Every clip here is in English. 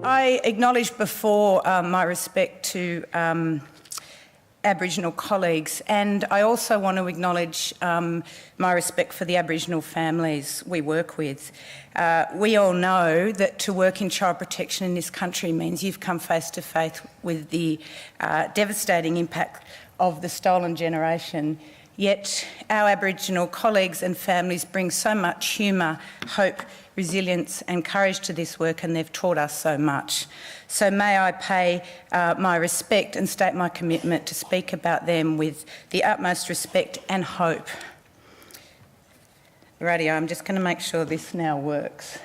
I acknowledged before my respect to Aboriginal colleagues, and I also want to acknowledge my respect for the Aboriginal families we work with. We all know that to work in child protection in this country means you've come face to face with the devastating impact of the stolen generation. Yet our Aboriginal colleagues and families bring so much humour, hope, resilience and courage to this work, and they've taught us so much. So may I pay my respect and state my commitment to speak about them with the utmost respect and hope. Righty, I'm just going to make sure this now works.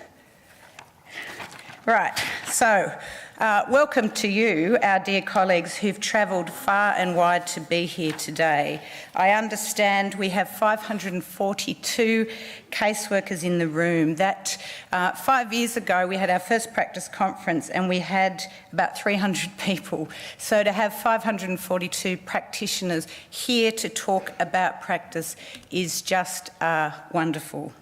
Right, so welcome to you, our dear colleagues who've travelled far and wide to be here today. I understand we have 542 caseworkers in the room. That 5 years ago we had our first practice conference and we had about 300 people. So to have 542 practitioners here to talk about practice is just wonderful.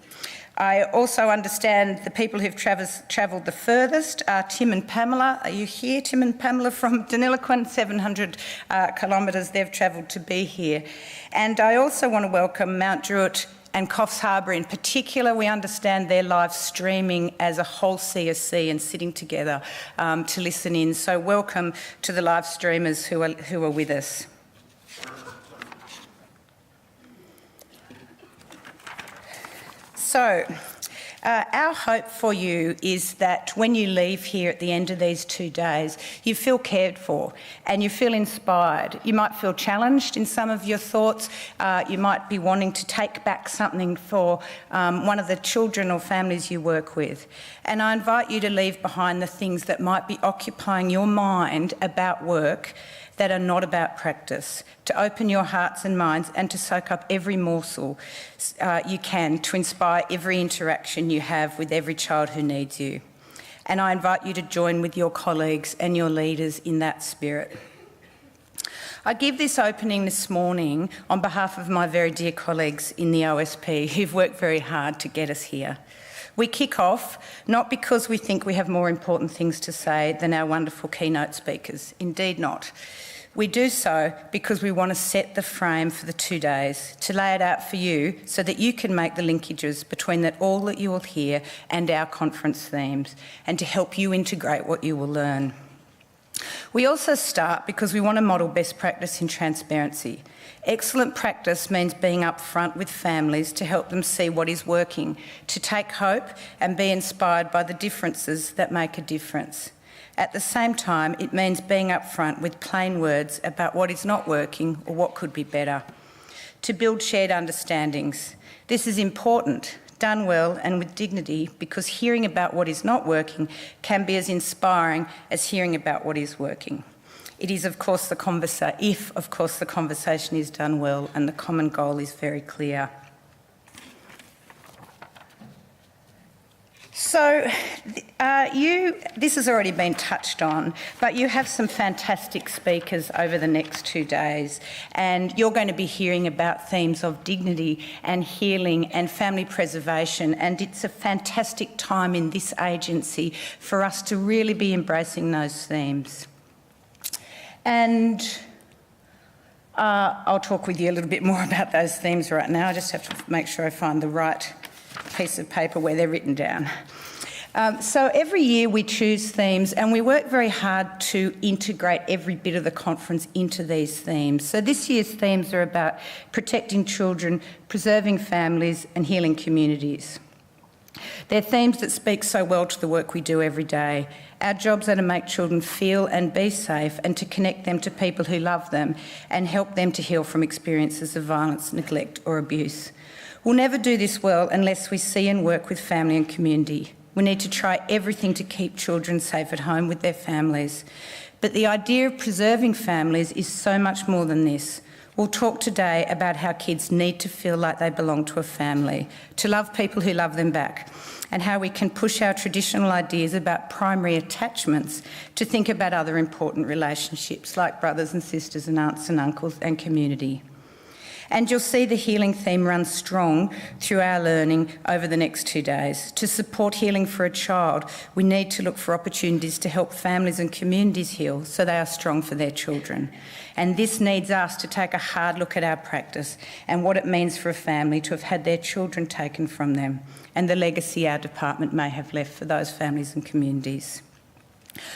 I also understand the people who've travelled the furthest are Tim and Pamela. Are you here, Tim and Pamela from Deniliquin? 700 kilometres they've travelled to be here. And I also want to welcome Mount Druitt and Coffs Harbour in particular. We understand they're live streaming as a whole CSC and sitting together to listen in. So welcome to the live streamers who are with us. So, our hope for you is that when you leave here at the end of these 2 days, you feel cared for and you feel inspired. You might feel challenged in some of your thoughts. You might be wanting to take back something for one of the children or families you work with. And I invite you to leave behind the things that might be occupying your mind about work that are not about practice, to open your hearts and minds and to soak up every morsel you can to inspire every interaction you have with every child who needs you. And I invite you to join with your colleagues and your leaders in that spirit. I give this opening this morning on behalf of my very dear colleagues in the OSP who've worked very hard to get us here. We kick off not because we think we have more important things to say than our wonderful keynote speakers, indeed not. We do so because we want to set the frame for the 2 days, to lay it out for you so that you can make the linkages between all that you will hear and our conference themes, and to help you integrate what you will learn. We also start because we want to model best practice in transparency. Excellent practice means being upfront with families to help them see what is working, to take hope and be inspired by the differences that make a difference. At the same time, it means being upfront with plain words about what is not working or what could be better, to build shared understandings. This is important, done well and with dignity, because hearing about what is not working can be as inspiring as hearing about what is working. It is, of course, the conversation is done well and the common goal is very clear. So, this has already been touched on, but you have some fantastic speakers over the next 2 days, and you're going to be hearing about themes of dignity and healing and family preservation, and it's a fantastic time in this agency for us to really be embracing those themes. And I'll talk with you a little bit more about those themes right now. I just have to make sure I find the right piece of paper where they're written down. So every year we choose themes and we work very hard to integrate every bit of the conference into these themes. So this year's themes are about protecting children, preserving families and healing communities. They're themes that speak so well to the work we do every day. Our jobs are to make children feel and be safe and to connect them to people who love them and help them to heal from experiences of violence, neglect or abuse. We'll never do this well unless we see and work with family and community. We need to try everything to keep children safe at home with their families. But the idea of preserving families is so much more than this. We'll talk today about how kids need to feel like they belong to a family, to love people who love them back, and how we can push our traditional ideas about primary attachments to think about other important relationships like brothers and sisters and aunts and uncles and community. And you'll see the healing theme run strong through our learning over the next 2 days. To support healing for a child, we need to look for opportunities to help families and communities heal so they are strong for their children. And this needs us to take a hard look at our practice and what it means for a family to have had their children taken from them and the legacy our department may have left for those families and communities.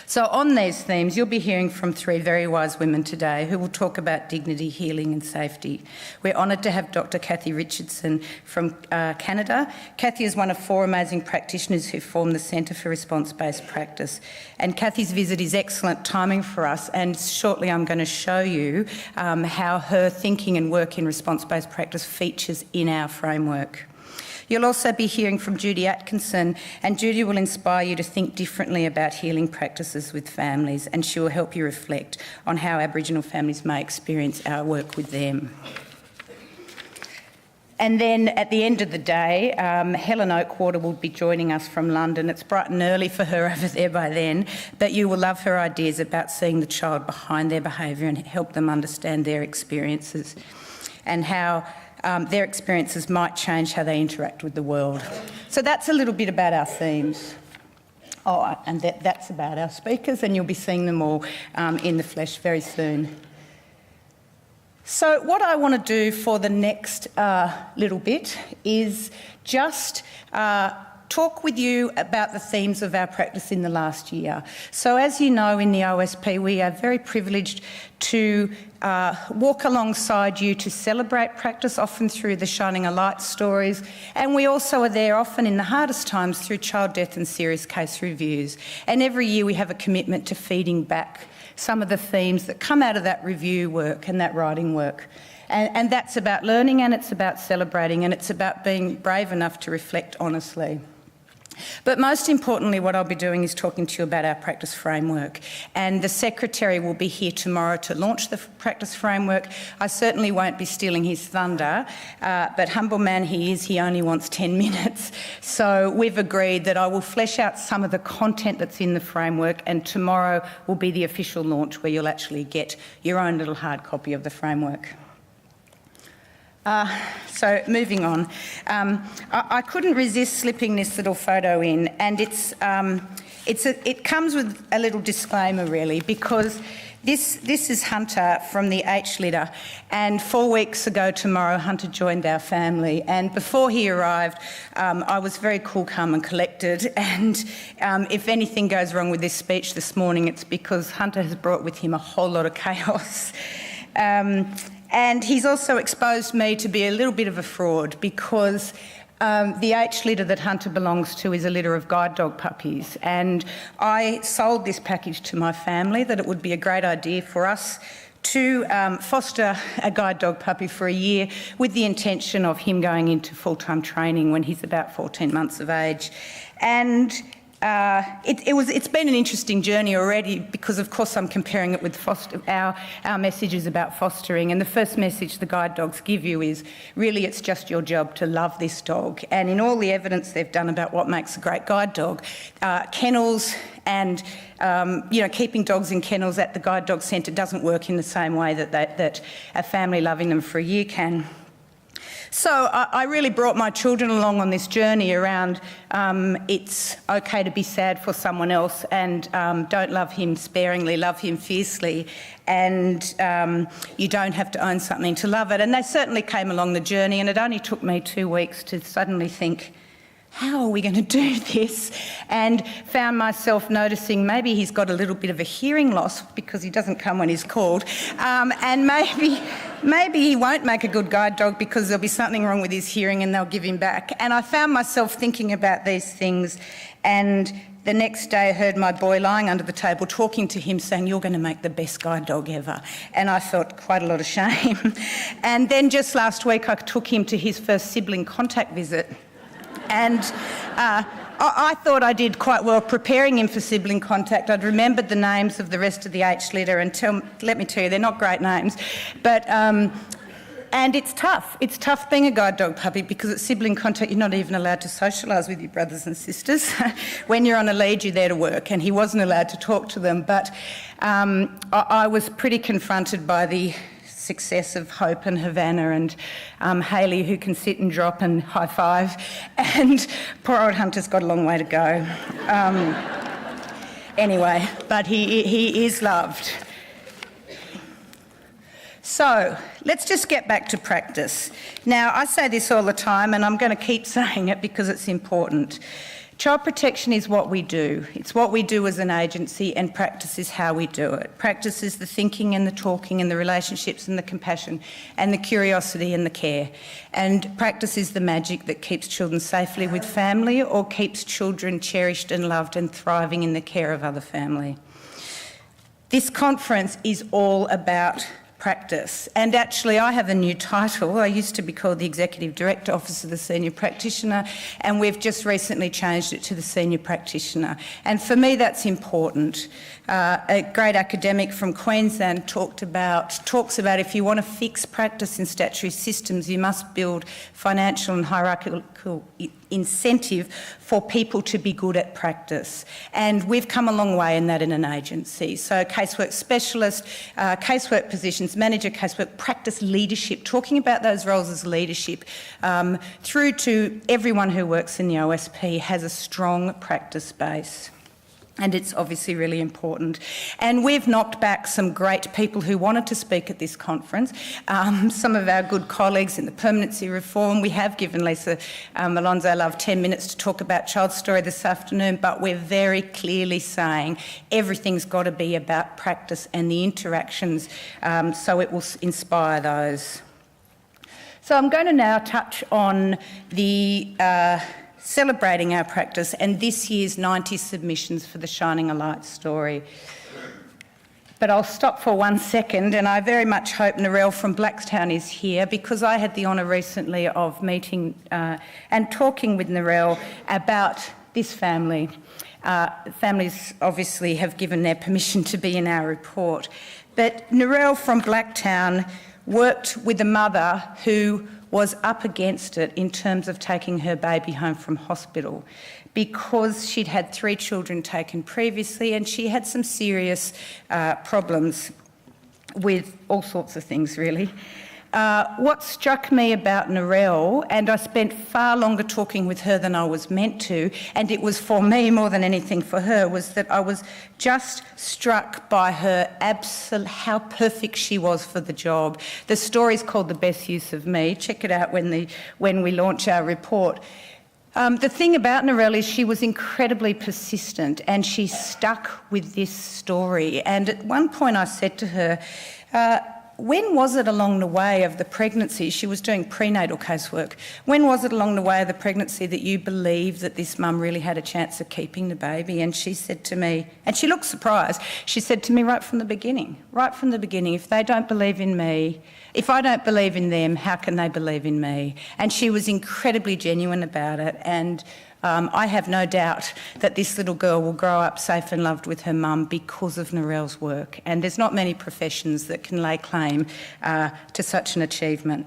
So on these themes, you'll be hearing from 3 very wise women today who will talk about dignity, healing and safety. We're honoured to have Dr. Kathy Richardson from Canada. Kathy is one of 4 amazing practitioners who form the Centre for Response-Based Practice. And Kathy's visit is excellent timing for us, and shortly I'm going to show you how her thinking and work in response-based practice features in our framework. You'll also be hearing from Judy Atkinson, and Judy will inspire you to think differently about healing practices with families, and she will help you reflect on how Aboriginal families may experience our work with them. And then at the end of the day, Helen Oakwater will be joining us from London. It's bright and early for her over there by then, but you will love her ideas about seeing the child behind their behaviour and help them understand their experiences and how their experiences might change how they interact with the world. So that's a little bit about our themes. Oh, and that's about our speakers, and you'll be seeing them all in the flesh very soon. So what I want to do for the next little bit is just talk with you about the themes of our practice in the last year. So as you know, in the OSP, we are very privileged to walk alongside you to celebrate practice, often through the Shining a Light stories, and we also are there often in the hardest times through child death and serious case reviews. And every year we have a commitment to feeding back some of the themes that come out of that review work and that writing work. And that's about learning, and it's about celebrating, and it's about being brave enough to reflect honestly. But most importantly, what I'll be doing is talking to you about our practice framework. And the Secretary will be here tomorrow to launch the practice framework. I certainly won't be stealing his thunder, but humble man he is, he only wants 10 minutes. So we've agreed that I will flesh out some of the content that's in the framework, and tomorrow will be the official launch where you'll actually get your own little hard copy of the framework. So moving on, I couldn't resist slipping this little photo in, and it comes with a little disclaimer really, because this is Hunter from the H litter, and 4 weeks ago tomorrow Hunter joined our family, and before he arrived I was very cool, calm and collected, and if anything goes wrong with this speech this morning, it's because Hunter has brought with him a whole lot of chaos. And he's also exposed me to be a little bit of a fraud, because the H litter that Hunter belongs to is a litter of guide dog puppies, and I sold this package to my family that it would be a great idea for us to foster a guide dog puppy for a year with the intention of him going into full-time training when he's about 14 months of age. And it's been an interesting journey already, because of course I'm comparing it with our messages about fostering, and the first message the guide dogs give you is really it's just your job to love this dog. And in all the evidence they've done about what makes a great guide dog, kennels and keeping dogs in kennels at the Guide Dog Centre doesn't work in the same way that a family loving them for a year can. So I really brought my children along on this journey around it's okay to be sad for someone else, and don't love him sparingly, love him fiercely, and you don't have to own something to love it. And they certainly came along the journey, and it only took me 2 weeks to suddenly think, how are we going to do this? And found myself noticing maybe he's got a little bit of a hearing loss because he doesn't come when he's called, and maybe he won't make a good guide dog because there'll be something wrong with his hearing and they'll give him back. And I found myself thinking about these things, and the next day I heard my boy lying under the table talking to him saying, "You're going to make the best guide dog ever." And I felt quite a lot of shame. And then just last week I took him to his first sibling contact visit. And I thought I did quite well preparing him for sibling contact. I'd remembered the names of the rest of the H litter, and let me tell you, they're not great names. But and it's tough. It's tough being a guide dog puppy, because at sibling contact you're not even allowed to socialise with your brothers and sisters. When you're on a lead, you're there to work, and he wasn't allowed to talk to them. But I was pretty confronted by the success of Hope and Havana and Hayley, who can sit and drop and high five, and poor old Hunter's got a long way to go. Anyway, but he is loved. So let's just get back to practice. Now, I say this all the time, and I'm going to keep saying it because it's important. Child protection is what we do. It's what we do as an agency, and practice is how we do it. Practice is the thinking and the talking and the relationships and the compassion and the curiosity and the care. And practice is the magic that keeps children safely with family or keeps children cherished and loved and thriving in the care of other family. This conference is all about practice. And actually, I have a new title. I used to be called the Executive Director, Office of the Senior Practitioner, and we've just recently changed it to the Senior Practitioner. And for me, that's important. A great academic from Queensland talks about if you want to fix practice in statutory systems, you must build financial and hierarchical incentive for people to be good at practice. And we've come a long way in that in an agency. So casework specialist, casework positions, manager casework, practice leadership, talking about those roles as leadership, through to everyone who works in the OSP has a strong practice base. And it's obviously really important. And we've knocked back some great people who wanted to speak at this conference. Some of our good colleagues in the permanency reform. We have given Lisa Alonso Love 10 minutes to talk about child story this afternoon, but we're very clearly saying everything's got to be about practice and the interactions, so it will inspire those. So I'm going to now touch on the celebrating our practice and this year's 90 submissions for the Shining a Light story. But I'll stop for 1 second, and I very much hope Narelle from Blacktown is here, because I had the honour recently of meeting and talking with Narelle about this family. Families obviously have given their permission to be in our report. But Narelle from Blacktown worked with a mother who was up against it in terms of taking her baby home from hospital, because she'd had 3 children taken previously and she had some serious problems with all sorts of things, really. What struck me about Narelle, and I spent far longer talking with her than I was meant to, and it was for me more than anything for her, was that I was just struck by her how perfect she was for the job. The story's called The Best Use of Me. Check it out when we launch our report. The thing about Narelle is she was incredibly persistent and she stuck with this story. And at one point I said to her, when was it along the way of the pregnancy, she was doing prenatal casework, when was it along the way of the pregnancy that you believed that this mum really had a chance of keeping the baby? And she said to me, and she looked surprised, she said to me, right from the beginning, if they don't believe in me, if I don't believe in them, how can they believe in me? And she was incredibly genuine about it, and I have no doubt that this little girl will grow up safe and loved with her mum because of Narelle's work. And there's not many professions that can lay claim to such an achievement.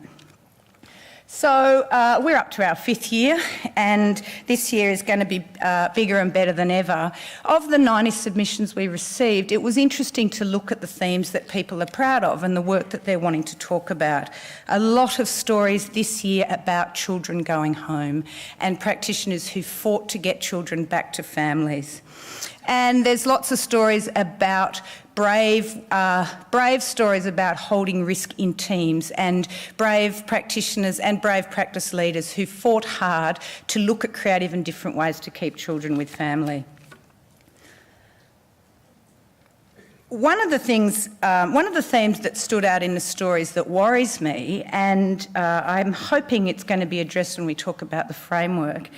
So we're up to our 5th year, and this year is going to be bigger and better than ever. Of the 90 submissions we received, it was interesting to look at the themes that people are proud of and the work that they're wanting to talk about. A lot of stories this year about children going home and practitioners who fought to get children back to families. And there's lots of stories about brave stories about holding risk in teams, and brave practitioners and brave practice leaders who fought hard to look at creative and different ways to keep children with family. One of the themes that stood out in the stories that worries me, and I'm hoping it's going to be addressed when we talk about the framework,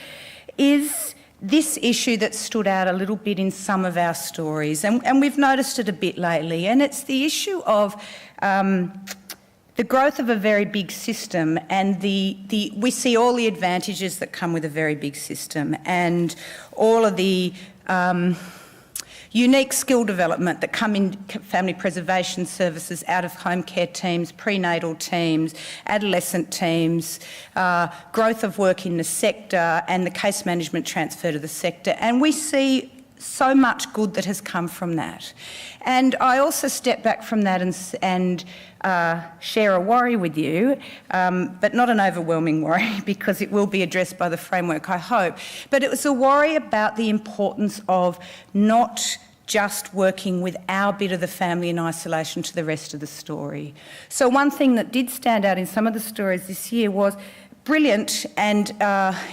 is this issue that stood out a little bit in some of our stories, and we've noticed it a bit lately, and it's the issue of the growth of a very big system, and we see all the advantages that come with a very big system, and all of the unique skill development that come in family preservation services, out-of-home care teams, prenatal teams, adolescent teams, growth of work in the sector and the case management transfer to the sector. And we see so much good that has come from that. And I also step back from that and share a worry with you, but not an overwhelming worry because it will be addressed by the framework, I hope. But it was a worry about the importance of not just working with our bit of the family in isolation to the rest of the story. So one thing that did stand out in some of the stories this year was brilliant and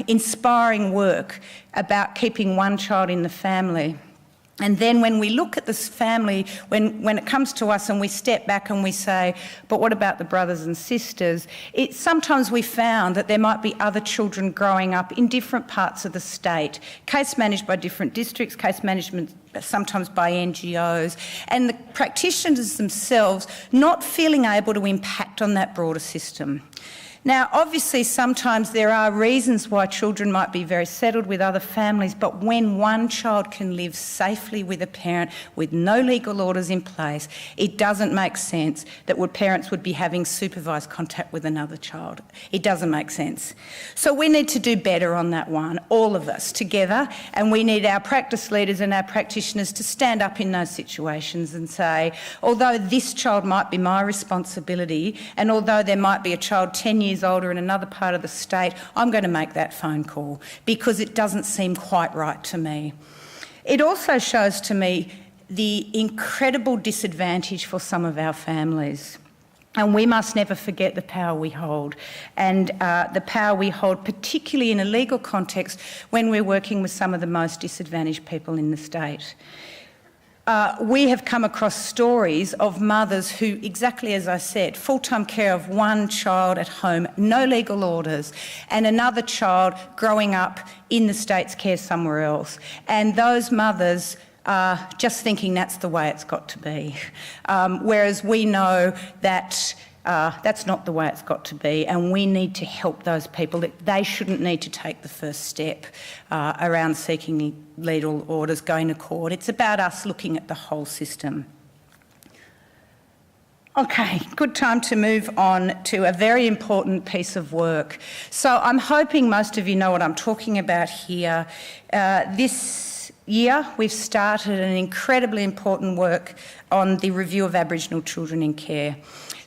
inspiring work about keeping one child in the family. And then when we look at this family, when it comes to us and we step back and we say, but what about the brothers and sisters? Sometimes we found that there might be other children growing up in different parts of the state, case managed by different districts, case management sometimes by NGOs, and the practitioners themselves not feeling able to impact on that broader system. Now, obviously, sometimes there are reasons why children might be very settled with other families, but when one child can live safely with a parent with no legal orders in place, it doesn't make sense that parents would be having supervised contact with another child. It doesn't make sense. So we need to do better on that one, all of us together, and we need our practice leaders and our practitioners to stand up in those situations and say, although this child might be my responsibility, and although there might be a child 10 years older in another part of the state, I'm going to make that phone call because it doesn't seem quite right to me. It also shows to me the incredible disadvantage for some of our families. And we must never forget the power we hold, and the power we hold particularly in a legal context when we're working with some of the most disadvantaged people in the state. We have come across stories of mothers who, exactly as I said, full-time care of one child at home, no legal orders, and another child growing up in the state's care somewhere else. And those mothers are just thinking that's the way it's got to be. Whereas we know that that's not the way it's got to be, and we need to help those people. They shouldn't need to take the first step around seeking legal orders, going to court. It's about us looking at the whole system. Okay, good time to move on to a very important piece of work. So I'm hoping most of you know what I'm talking about here. This year we've started an incredibly important work on the review of Aboriginal children in care.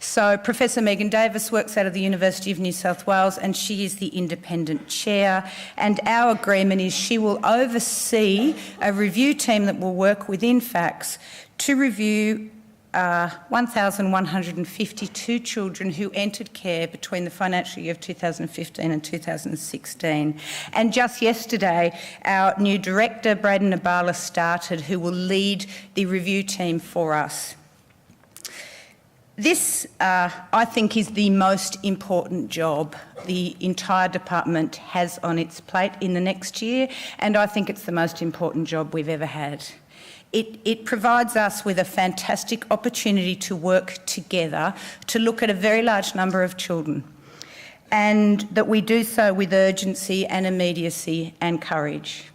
So Professor Megan Davis works out of the University of New South Wales and she is the independent chair, and our agreement is she will oversee a review team that will work within FACS to review 1,152 children who entered care between the financial year of 2015 and 2016. And just yesterday, our new director, Braden Nabala, started, who will lead the review team for us. This, I think, is the most important job the entire department has on its plate in the next year, and I think it's the most important job we've ever had. It provides us with a fantastic opportunity to work together to look at a very large number of children, and that we do so with urgency and immediacy and courage.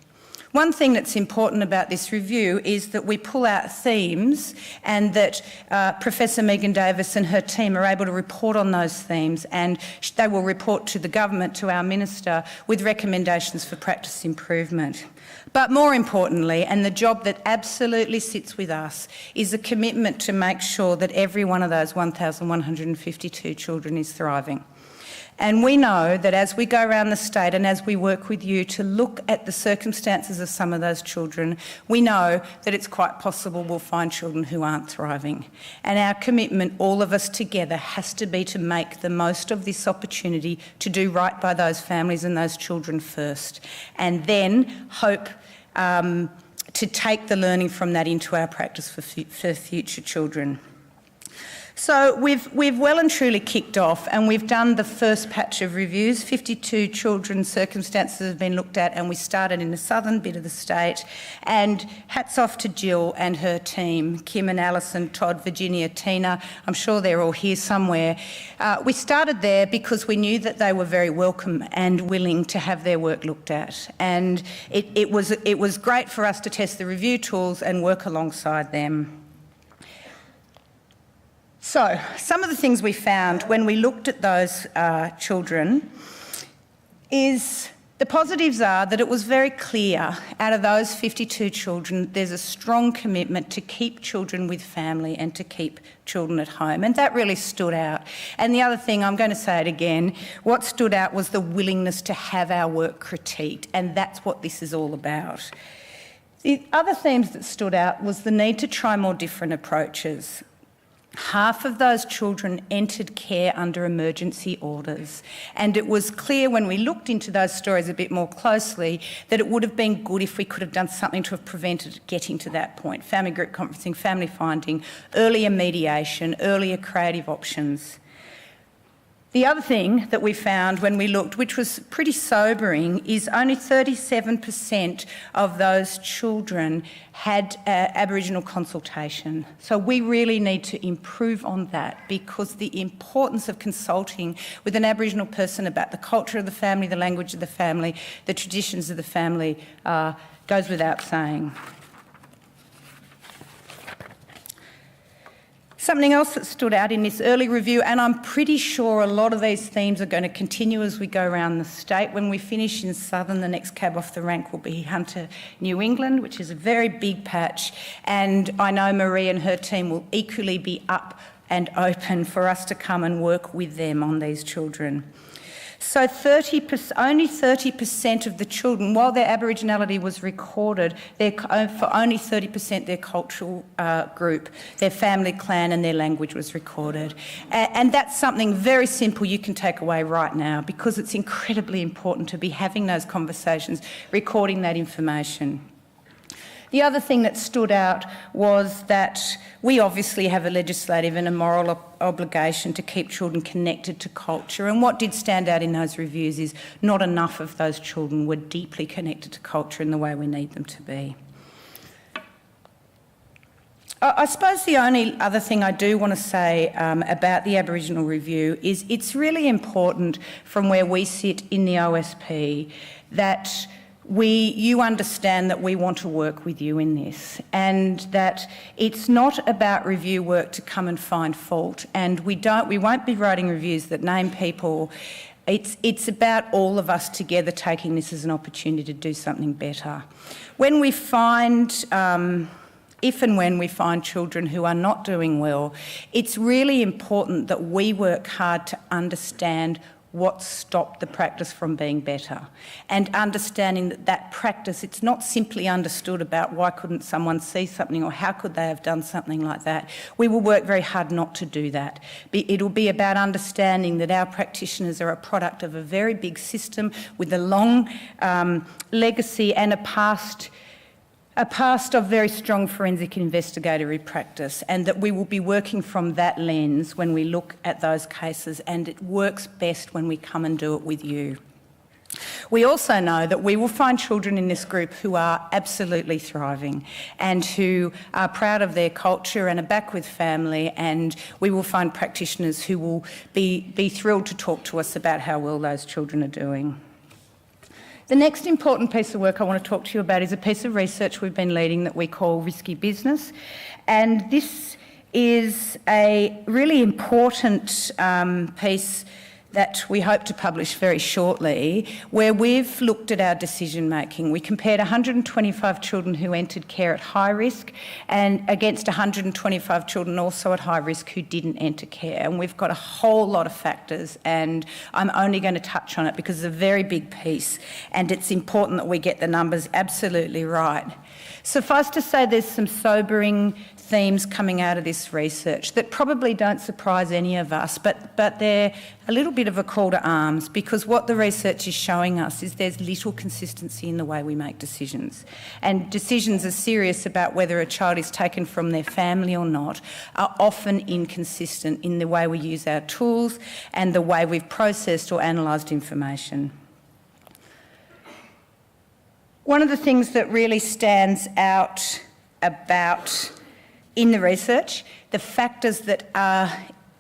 One thing that's important about this review is that we pull out themes, and that Professor Megan Davis and her team are able to report on those themes, and they will report to the government, to our minister, with recommendations for practice improvement. But more importantly, and the job that absolutely sits with us, is a commitment to make sure that every one of those 1,152 children is thriving. And we know that as we go around the state and as we work with you to look at the circumstances of some of those children, we know that it's quite possible we'll find children who aren't thriving. And our commitment, all of us together, has to be to make the most of this opportunity to do right by those families and those children first, and then hope to take the learning from that into our practice for future children. So we've well and truly kicked off, and we've done the first patch of reviews. 52 children's circumstances have been looked at, and we started in the southern bit of the state. And hats off to Jill and her team, Kim and Alison, Todd, Virginia, Tina. I'm sure they're all here somewhere. We started there because we knew that they were very welcome and willing to have their work looked at. And it was great for us to test the review tools and work alongside them. So, some of the things we found when we looked at those children is The positives are that it was very clear out of those 52 children, there's a strong commitment to keep children with family and to keep children at home, and that really stood out. And the other thing, I'm going to say it again, what stood out was the willingness to have our work critiqued, and that's what this is all about. The other themes that stood out was the need to try more different approaches. Half of those children entered care under emergency orders, and it was clear when we looked into those stories a bit more closely that it would have been good if we could have done something to have prevented getting to that point. Family group conferencing, family finding, earlier mediation, earlier creative options. The other thing that we found when we looked, which was pretty sobering, is only 37% of those children had Aboriginal consultation. So we really need to improve on that, because the importance of consulting with an Aboriginal person about the culture of the family, the language of the family, the traditions of the family goes without saying. Something else that stood out in this early review, and I'm pretty sure a lot of these themes are going to continue as we go around the state. When we finish in Southern, the next cab off the rank will be Hunter, New England, which is a very big patch. And I know Marie and her team will equally be up and open for us to come and work with them on these children. So only 30% of the children, while their Aboriginality was recorded, for only 30% their cultural group, their family clan and their language was recorded. And that's something very simple you can take away right now, because it's incredibly important to be having those conversations, recording that information. The other thing that stood out was that we obviously have a legislative and a moral obligation to keep children connected to culture, and what did stand out in those reviews is not enough of those children were deeply connected to culture in the way we need them to be. I suppose the only other thing I do want to say about the Aboriginal review is it's really important from where we sit in the OSP that you understand that we want to work with you in this, and that it's not about review work to come and find fault, and we won't be writing reviews that name people. It's about all of us together taking this as an opportunity to do something better. When we find if and when we find children who are not doing well, it's really important that we work hard to understand what stopped the practice from being better, and understanding that practice, it's not simply understood about why couldn't someone see something or how could they have done something like that. We will work very hard not to do that. It'll be about understanding that our practitioners are a product of a very big system with a long legacy and a past of very strong forensic investigatory practice, and that we will be working from that lens when we look at those cases, and it works best when we come and do it with you. We also know that we will find children in this group who are absolutely thriving and who are proud of their culture and are back with family, and we will find practitioners who will be thrilled to talk to us about how well those children are doing. The next important piece of work I want to talk to you about is a piece of research we've been leading that we call Risky Business. And this is a really important piece that we hope to publish very shortly, where we've looked at our decision making. We compared 125 children who entered care at high risk and against 125 children also at high risk who didn't enter care. And we've got a whole lot of factors, and I'm only going to touch on it because it's a very big piece and it's important that we get the numbers absolutely right. Suffice to say, there's some sobering themes coming out of this research that probably don't surprise any of us, but they're a little bit of a call to arms, because what the research is showing us is there's little consistency in the way we make decisions. And decisions are serious about whether a child is taken from their family or not are often inconsistent in the way we use our tools and the way we've processed or analysed information. One of the things that really stands out about in the research, the factors that are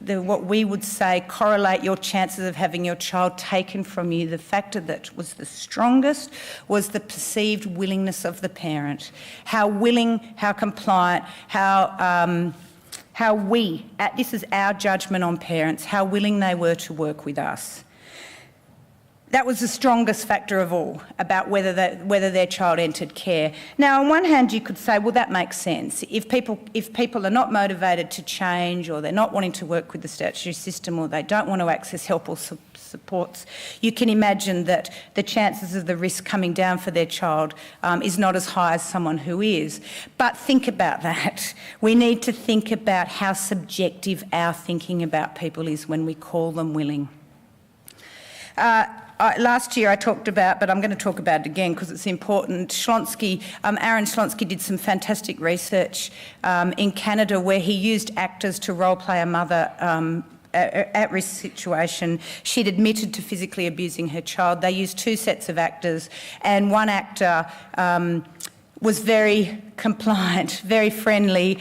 what we would say correlate your chances of having your child taken from you, the factor that was the strongest was the perceived willingness of the parent. How willing, how compliant, this is our judgment on parents, how willing they were to work with us. That was the strongest factor of all about whether their child entered care. Now, on one hand, you could say, well, that makes sense. If people are not motivated to change, or they're not wanting to work with the statutory system, or they don't want to access help or supports, you can imagine that the chances of the risk coming down for their child is not as high as someone who is. But think about that. We need to think about how subjective our thinking about people is when we call them willing. Last year I talked about, but I'm going to talk about it again because it's important, Schlonsky, Aaron Schlonsky did some fantastic research in Canada where he used actors to role play a mother at-risk situation. She'd admitted to physically abusing her child. They used 2 sets of actors, and one actor was very compliant, very friendly,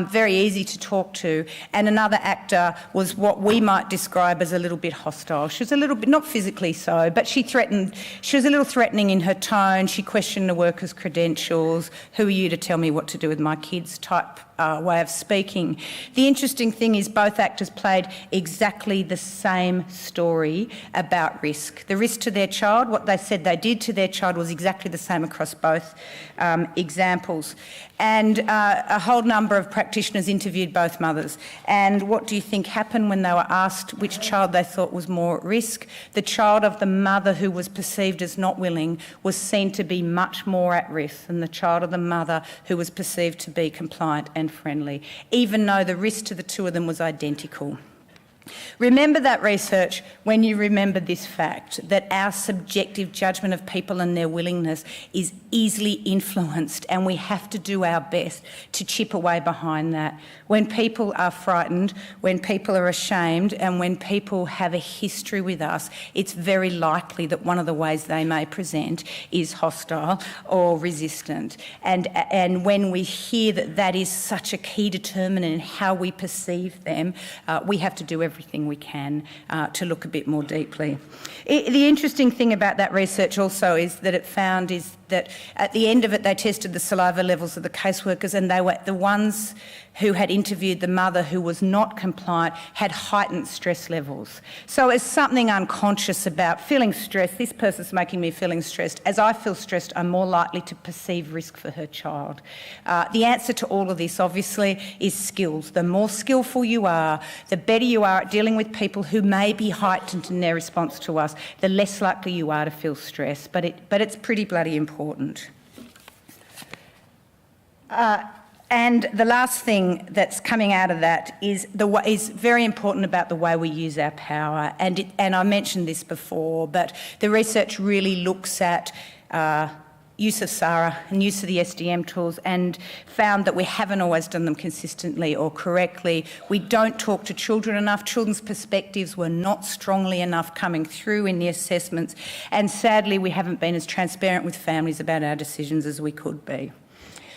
very easy to talk to, and another actor was what we might describe as a little bit hostile. She was a little bit, not physically so, but she was a little threatening in her tone. She questioned the worker's credentials, who are you to tell me what to do with my kids type way of speaking. The interesting thing is both actors played exactly the same story about risk. The risk to their child, what they said they did to their child, was exactly the same across both examples. And a whole number of practitioners interviewed both mothers. And what do you think happened when they were asked which child they thought was more at risk? The child of the mother who was perceived as not willing was seen to be much more at risk than the child of the mother who was perceived to be compliant and friendly, even though the risk to the two of them was identical. Remember that research when you remember this fact, that our subjective judgment of people and their willingness is easily influenced, and we have to do our best to chip away behind that. When people are frightened, when people are ashamed, and when people have a history with us, it's very likely that one of the ways they may present is hostile or resistant. And when we hear that that is such a key determinant in how we perceive them, we have to do everything we can to look a bit more deeply. The interesting thing about that research also is that it found is that at the end of it they tested the saliva levels of the caseworkers, and they were the ones who had interviewed the mother who was not compliant had heightened stress levels. So it's something unconscious about feeling stressed. This person's making me feeling stressed. As I feel stressed, I'm more likely to perceive risk for her child. The answer to all of this, obviously, is skills. The more skillful you are, the better you are at dealing with people who may be heightened in their response to us, the less likely you are to feel stress. But it's pretty bloody important. And the last thing that's coming out of that is very important about the way we use our power. And I mentioned this before, but the research really looks at use of SARA and use of the SDM tools, and found that we haven't always done them consistently or correctly. We don't talk to children enough. Children's perspectives were not strongly enough coming through in the assessments, and sadly we haven't been as transparent with families about our decisions as we could be.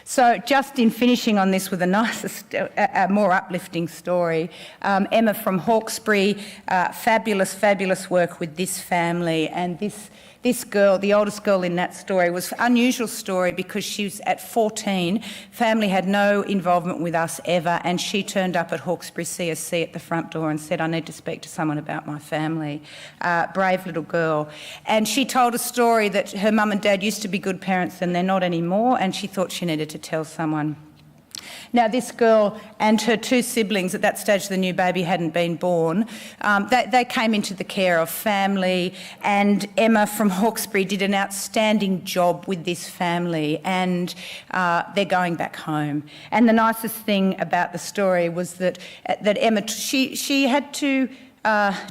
So just in finishing on this with a more uplifting story, Emma from Hawkesbury, fabulous work with this family, and this girl, the oldest girl in that story, was an unusual story because she was at 14, family had no involvement with us ever, and she turned up at Hawkesbury CSC at the front door and said, I need to speak to someone about my family. Brave little girl. And she told a story that her mum and dad used to be good parents and they're not anymore, and she thought she needed to tell someone. Now, this girl and her 2 siblings, at that stage the new baby hadn't been born, they came into the care of family, and Emma from Hawkesbury did an outstanding job with this family, and they're going back home. And the nicest thing about the story was that Emma, she had to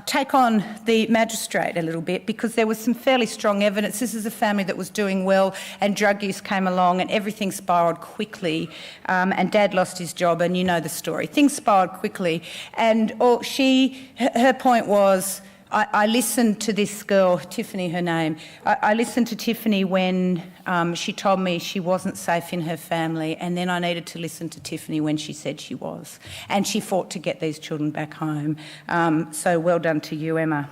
take on the magistrate a little bit because there was some fairly strong evidence. This is a family that was doing well, and drug use came along and everything spiralled quickly, and Dad lost his job, and you know the story. Things spiralled quickly, and her point was, I listened to this girl, Tiffany her name, I listened to Tiffany when she told me she wasn't safe in her family, and then I needed to listen to Tiffany when she said she was. And she fought to get these children back home. So well done to you, Emma.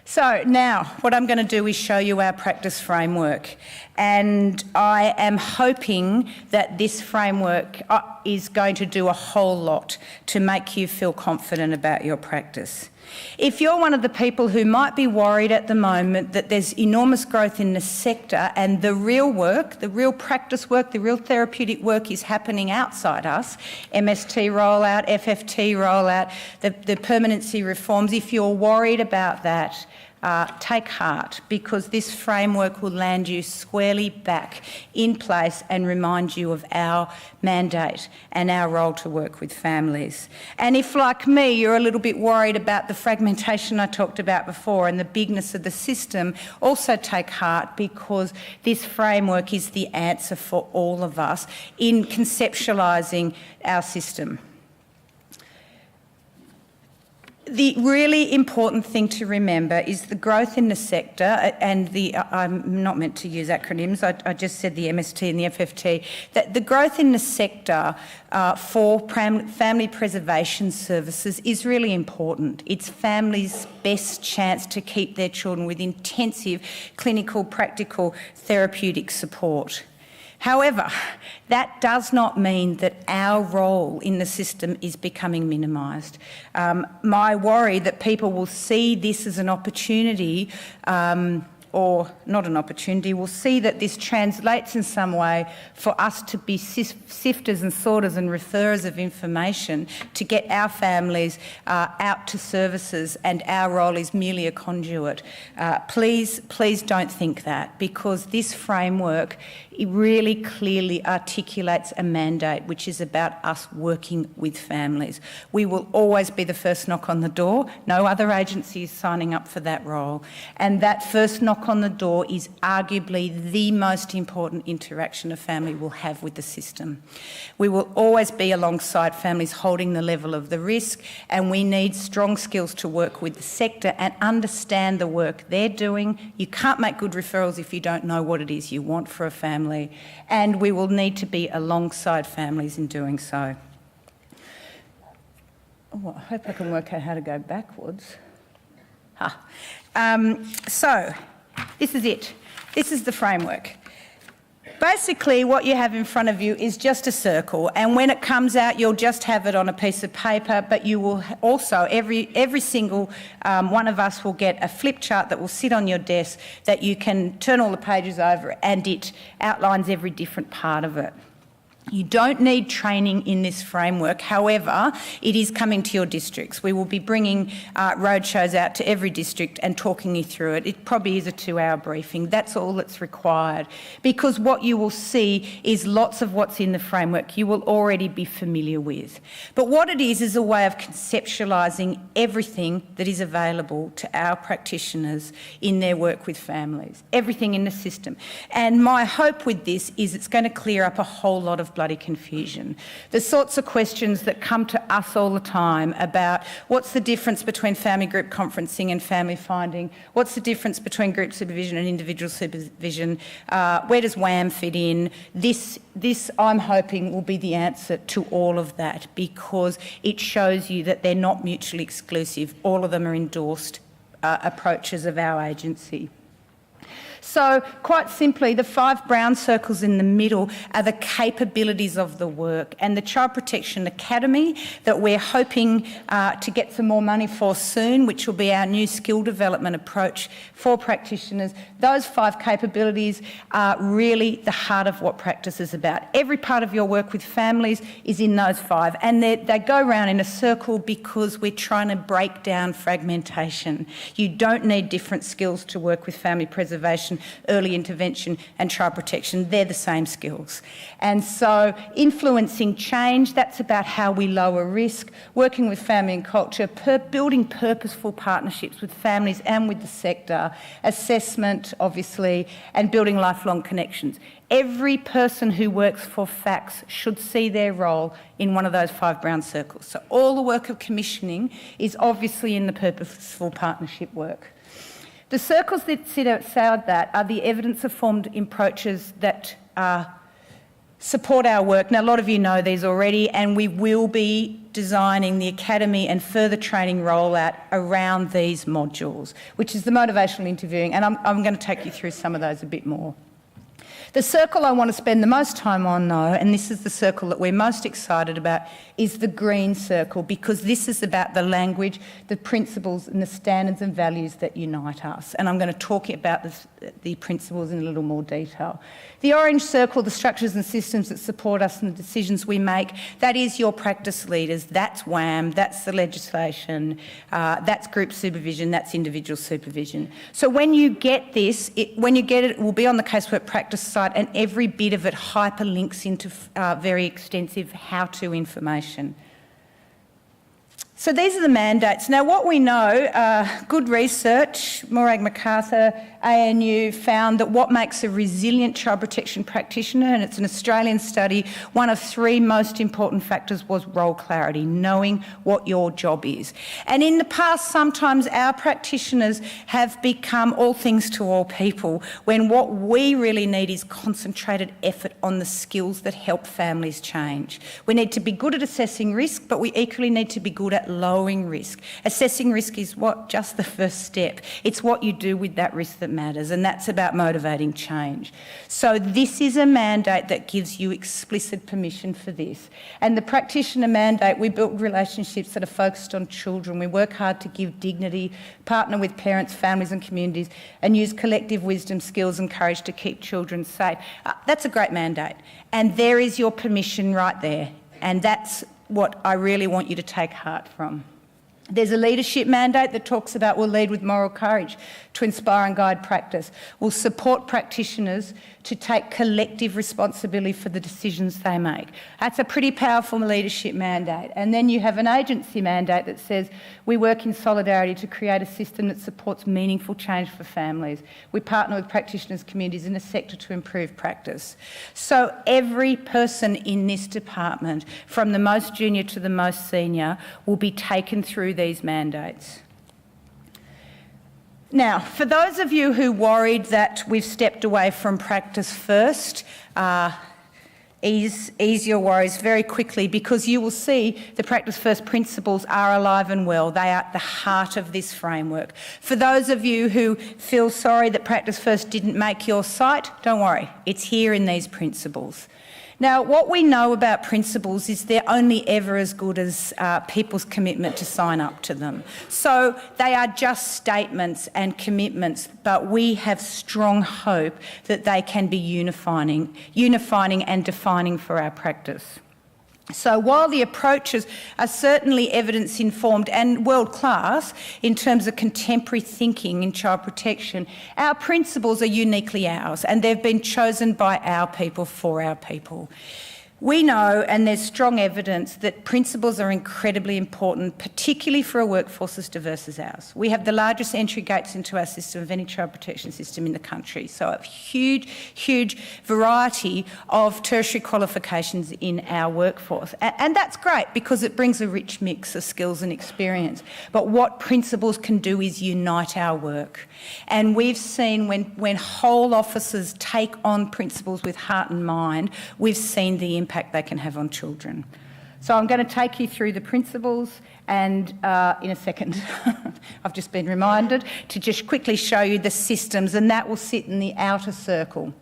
So now what I'm going to do is show you our practice framework, and I am hoping that this framework, is going to do a whole lot to make you feel confident about your practice. If you're one of the people who might be worried at the moment that there's enormous growth in the sector and the real work, the real practice work, the real therapeutic work is happening outside us, MST rollout, FFT rollout, the permanency reforms, if you're worried about that, take heart, because this framework will land you squarely back in place and remind you of our mandate and our role to work with families. And if, like me, you're a little bit worried about the fragmentation I talked about before and the bigness of the system, also take heart, because this framework is the answer for all of us in conceptualising our system. The really important thing to remember is the growth in the sector, and I'm not meant to use acronyms, I just said the MST and the FFT, that the growth in the sector for family preservation services is really important. It's families' best chance to keep their children with intensive clinical, practical, therapeutic support. However, that does not mean that our role in the system is becoming minimised. My worry that people will see this as an opportunity, or not an opportunity, will see that this translates in some way for us to be sifters and sorters and referrers of information to get our families out to services, and our role is merely a conduit. Please don't think that, because this framework, it really clearly articulates a mandate which is about us working with families. We will always be the first knock on the door. No other agency is signing up for that role. And that first knock on the door is arguably the most important interaction a family will have with the system. We will always be alongside families holding the level of the risk, and we need strong skills to work with the sector and understand the work they're doing. You can't make good referrals if you don't know what it is you want for a family. And we will need to be alongside families in doing so. Oh, I hope I can work out how to go backwards. So, this is it. This is the framework. Basically, what you have in front of you is just a circle, and when it comes out, you'll just have it on a piece of paper, but you will also, every single one of us will get a flip chart that will sit on your desk that you can turn all the pages over, and it outlines every different part of it. You don't need training in this framework. However, it is coming to your districts. We will be bringing roadshows out to every district and talking you through it. It probably is a 2-hour briefing. That's all that's required, because what you will see is lots of what's in the framework you will already be familiar with. But what it is a way of conceptualising everything that is available to our practitioners in their work with families, everything in the system. And my hope with this is it's going to clear up a whole lot of bloody confusion. The sorts of questions that come to us all the time about what's the difference between family group conferencing and family finding, what's the difference between group supervision and individual supervision, where does WAM fit in, this I'm hoping will be the answer to all of that, because it shows you that they're not mutually exclusive. All of them are endorsed approaches of our agency. So, quite simply, the 5 brown circles in the middle are the capabilities of the work, and the Child Protection Academy that we're hoping to get some more money for soon, which will be our new skill development approach for practitioners. Those 5 capabilities are really the heart of what practice is about. Every part of your work with families is in those 5, and they go round in a circle because we're trying to break down fragmentation. You don't need different skills to work with family preservation, early intervention and child protection. They're the same skills. And so influencing change, that's about how we lower risk, working with family and culture, building purposeful partnerships with families and with the sector, assessment obviously, and building lifelong connections. Every person who works for FACS should see their role in one of those 5 brown circles. So all the work of commissioning is obviously in the purposeful partnership work. The circles that sit outside that are the evidence-informed approaches that support our work. Now, a lot of you know these already, and we will be designing the academy and further training rollout around these modules, which is the motivational interviewing, and I'm going to take you through some of those a bit more. The circle I want to spend the most time on, though, and this is the circle that we're most excited about, is the green circle, because this is about the language, the principles and the standards and values that unite us. And I'm going to talk about the principles in a little more detail. The orange circle, the structures and systems that support us and the decisions we make, that is your practice leaders, that's WAM, that's the legislation, that's group supervision, that's individual supervision. So when you get this, it will be on the casework practice site, and every bit of it hyperlinks into very extensive how-to information. So these are the mandates. Now, what we know, good research, Morag MacArthur, ANU, found that what makes a resilient child protection practitioner, and it's an Australian study, one of 3 most important factors was role clarity, knowing what your job is. And in the past, sometimes our practitioners have become all things to all people, when what we really need is concentrated effort on the skills that help families change. We need to be good at assessing risk, but we equally need to be good at lowering risk. Assessing risk is just the first step. It's what you do with that risk that matters, and that's about motivating change. So this is a mandate that gives you explicit permission for this. And the practitioner mandate, we build relationships that are focused on children. We work hard to give dignity, partner with parents, families and communities, and use collective wisdom, skills and courage to keep children safe. That's a great mandate. And there is your permission right there. And that's what I really want you to take heart from. There's a leadership mandate that talks about we'll lead with moral courage to inspire and guide practice. We'll support practitioners to take collective responsibility for the decisions they make. That's a pretty powerful leadership mandate. And then you have an agency mandate that says we work in solidarity to create a system that supports meaningful change for families. We partner with practitioners, communities in the sector to improve practice. So every person in this department, from the most junior to the most senior, will be taken through these mandates. Now, for those of you who worried that we've stepped away from practice first, ease your worries very quickly, because you will see the practice first principles are alive and well. They are at the heart of this framework. For those of you who feel sorry that practice first didn't make your site, don't worry, it's here in these principles. Now, what we know about principles is they're only ever as good as people's commitment to sign up to them. So they are just statements and commitments, but we have strong hope that they can be unifying and defining for our practice. So while the approaches are certainly evidence-informed and world-class in terms of contemporary thinking in child protection, our principles are uniquely ours, and they've been chosen by our people for our people. We know, and there's strong evidence, that principles are incredibly important, particularly for a workforce as diverse as ours. We have the largest entry gates into our system of any child protection system in the country, so a huge variety of tertiary qualifications in our workforce. And that's great, because it brings a rich mix of skills and experience. But what principles can do is unite our work. And we've seen when whole officers take on principles with heart and mind, we've seen the impact they can have on children. So I'm going to take you through the principles, and in a second I've just been reminded to just quickly show you the systems, and that will sit in the outer circle.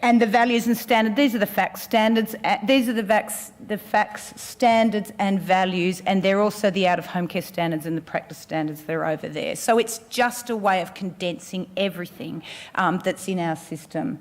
And the values and standards, these are the facts, standards, these are the facts, standards and values, and they're also the out-of-home care standards and the practice standards that are over there. So it's just a way of condensing everything that's in our system.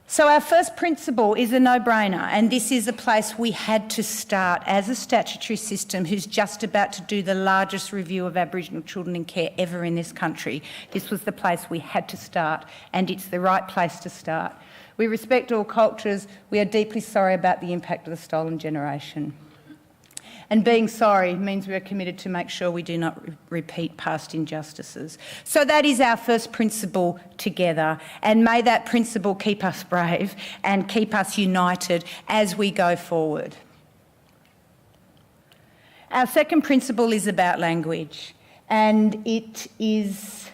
So our first principle is a no-brainer, and this is a place we had to start as a statutory system who's just about to do the largest review of Aboriginal children in care ever in this country. This was the place we had to start, and it's the right place to start. We respect all cultures. We are deeply sorry about the impact of the stolen generation. And being sorry means we are committed to make sure we do not repeat past injustices. So that is our first principle together, and may that principle keep us brave and keep us united as we go forward. Our second principle is about language, and it is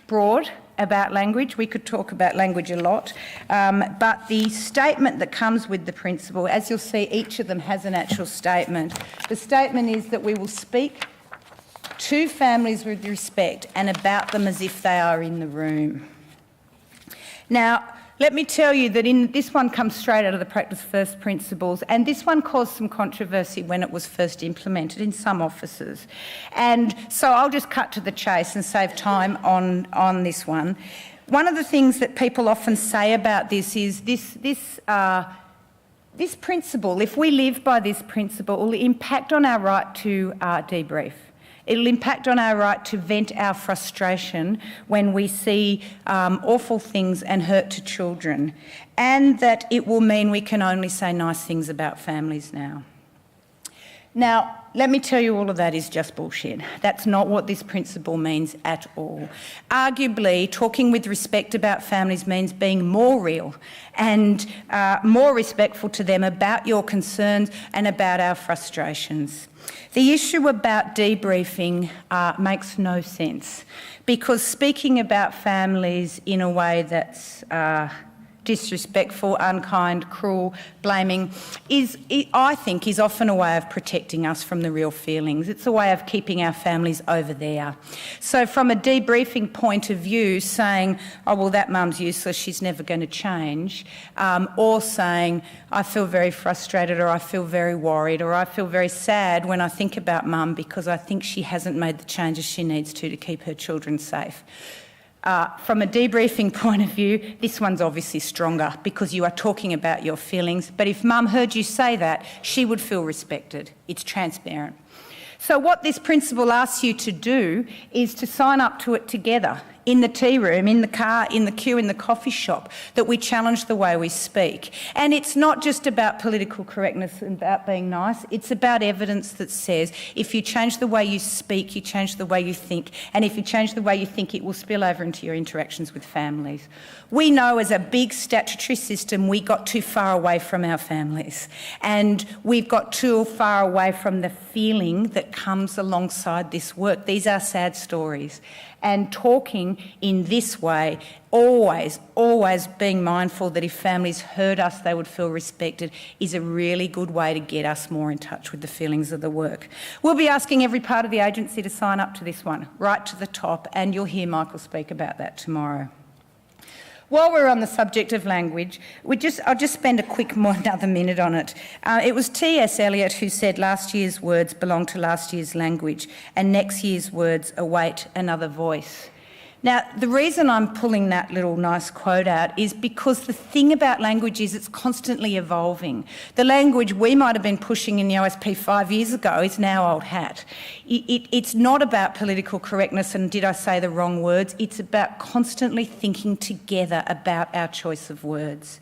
broad about language. We could talk about language a lot, but the statement that comes with the principle, as you'll see, each of them has an actual statement. The statement is that we will speak to families with respect and about them as if they are in the room. Now, Let me tell you that this one comes straight out of the Practice First principles, and this one caused some controversy when it was first implemented in some offices. And so I'll just cut to the chase and save time on this one. One of the things that people often say about this is this principle, if we live by this principle, will impact on our right to debrief. It'll impact on our right to vent our frustration when we see awful things and hurt to children, and that it will mean we can only say nice things about families now. Now, let me tell you, all of that is just bullshit. That's not what this principle means at all. Arguably, talking with respect about families means being more real and more respectful to them about your concerns and about our frustrations. The issue about debriefing makes no sense, because speaking about families in a way that's disrespectful, unkind, cruel, blaming, I think is often a way of protecting us from the real feelings. It's a way of keeping our families over there. So from a debriefing point of view, saying, oh, well, that mum's useless, she's never going to change, or saying, I feel very frustrated, or I feel very worried, or I feel very sad when I think about mum because I think she hasn't made the changes she needs to keep her children safe. From a debriefing point of view, this one's obviously stronger because you are talking about your feelings. But if mum heard you say that, she would feel respected. It's transparent. So what this principle asks you to do is to sign up to it together, in the tea room, in the car, in the queue, in the coffee shop, that we challenge the way we speak. And it's not just about political correctness and about being nice, it's about evidence that says if you change the way you speak, you change the way you think, and if you change the way you think, it will spill over into your interactions with families. We know as a big statutory system we got too far away from our families, and we've got too far away from the feeling that comes alongside this work. These are sad stories. And talking in this way, always being mindful that if families heard us, they would feel respected, is a really good way to get us more in touch with the feelings of the work. We'll be asking every part of the agency to sign up to this one, right to the top, and you'll hear Michael speak about that tomorrow. While we're on the subject of language, I'll just spend another minute on it. It was T.S. Eliot who said last year's words belong to last year's language and next year's words await another voice. Now, the reason I'm pulling that little nice quote out is because the thing about language is it's constantly evolving. The language we might have been pushing in the OSP 5 years ago is now old hat. It's not about political correctness and did I say the wrong words, it's about constantly thinking together about our choice of words.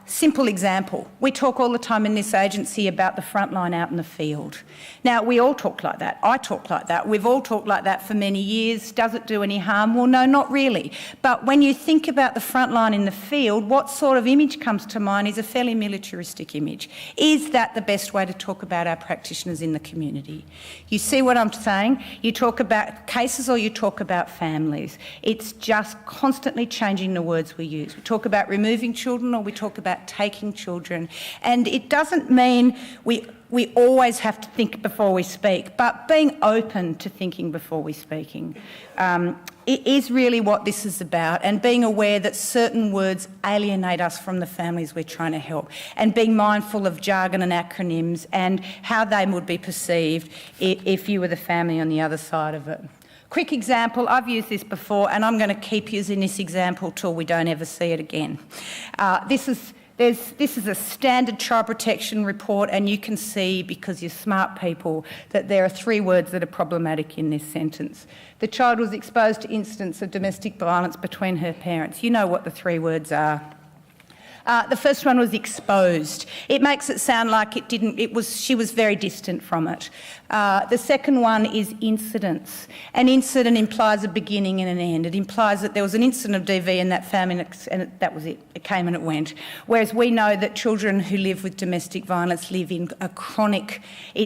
Simple example, we talk all the time in this agency about the front line out in the field. Now, we all talk like that. I talk like that. We've all talked like that for many years. Does it do any harm? Well, no, not really. But when you think about the front line in the field, what sort of image comes to mind is a fairly militaristic image. Is that the best way to talk about our practitioners in the community? You see what I'm saying? You talk about cases or you talk about families. It's just constantly changing the words we use. We talk about removing children or we talk about taking children. And it doesn't mean we always have to think before we speak, but being open to thinking before we're speaking. It is really what this is about, and being aware that certain words alienate us from the families we're trying to help, and being mindful of jargon and acronyms and how they would be perceived if you were the family on the other side of it. Quick example, I've used this before and I'm going to keep using this example till we don't ever see it again. This is a standard child protection report, and you can see, because you're smart people, that there are 3 words that are problematic in this sentence. The child was exposed to incidents of domestic violence between her parents. You know what the 3 words are. The first one was exposed. It makes it sound like she was very distant from it. The second one is incidents. An incident implies a beginning and an end. It implies that there was an incident of DV in that family and that was it. It came and it went. Whereas we know that children who live with domestic violence live in a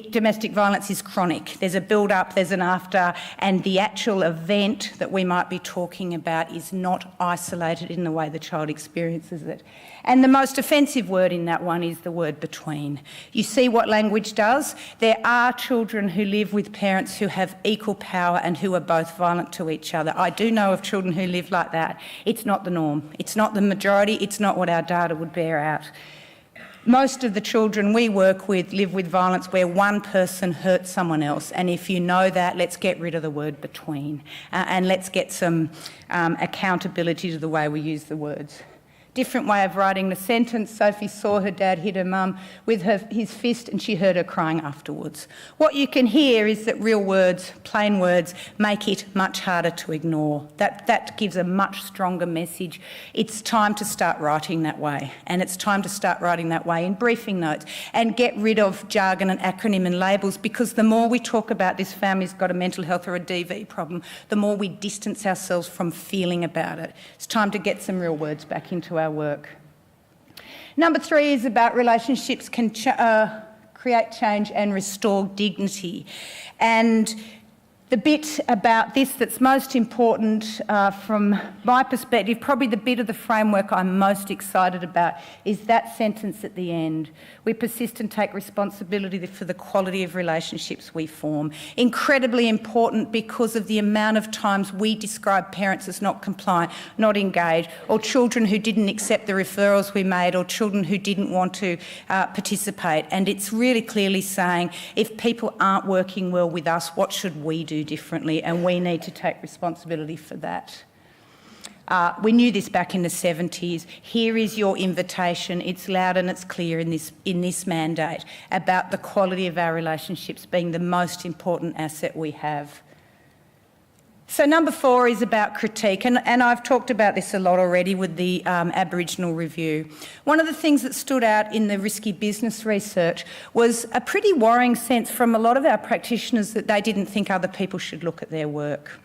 domestic violence is chronic. There's a build-up, there's an after, and the actual event that we might be talking about is not isolated in the way the child experiences it. And the most offensive word in that one is the word between. You see what language does? There are children who live with parents who have equal power and who are both violent to each other. I do know of children who live like that. It's not the norm. It's not the majority. It's not what our data would bear out. Most of the children we work with live with violence where one person hurts someone else, and if you know that, let's get rid of the word between and let's get some accountability to the way we use the words. Different way of writing the sentence. Sophie saw her dad hit her mum with his fist and she heard her crying afterwards. What you can hear is that real words, plain words, make it much harder to ignore. That gives a much stronger message. It's time to start writing that way, and it's time to start writing that way in briefing notes and get rid of jargon and acronym and labels, because the more we talk about this family's got a mental health or a DV problem, the more we distance ourselves from feeling about it. It's time to get some real words back into our work. Number 3 is about relationships can create change and restore dignity. And the bit about this that's most important from my perspective, probably the bit of the framework I'm most excited about, is that sentence at the end. We persist and take responsibility for the quality of relationships we form. Incredibly important because of the amount of times we describe parents as not compliant, not engaged, or children who didn't accept the referrals we made, or children who didn't want to participate. And it's really clearly saying, if people aren't working well with us, what should we do differently? And we need to take responsibility for that. We knew this back in the 70s. Here is your invitation. It's loud and it's clear in this mandate about the quality of our relationships being the most important asset we have. So number 4 is about critique, and I've talked about this a lot already with the Aboriginal review. One of the things that stood out in the risky business research was a pretty worrying sense from a lot of our practitioners that they didn't think other people should look at their work.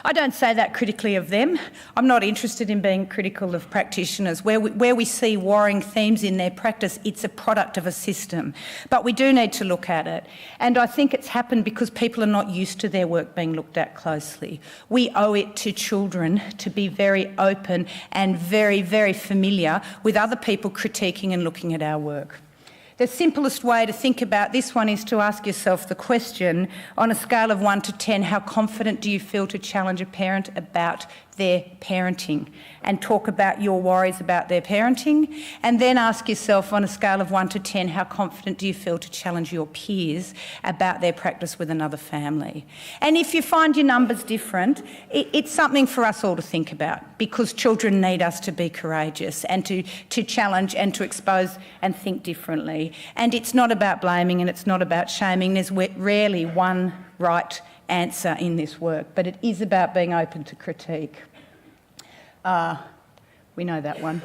I don't say that critically of them. I'm not interested in being critical of practitioners. Where we see worrying themes in their practice, it's a product of a system. But we do need to look at it. And I think it's happened because people are not used to their work being looked at closely. We owe it to children to be very open and very, very familiar with other people critiquing and looking at our work. The simplest way to think about this one is to ask yourself the question, on a scale of 1 to 10, how confident do you feel to challenge a parent about their parenting, and talk about your worries about their parenting, and then ask yourself on a scale of 1 to 10, how confident do you feel to challenge your peers about their practice with another family? And if you find your numbers different, it's something for us all to think about, because children need us to be courageous and to challenge and to expose and think differently. And it's not about blaming and it's not about shaming. There's rarely one right answer in this work, but it is about being open to critique. We know that one.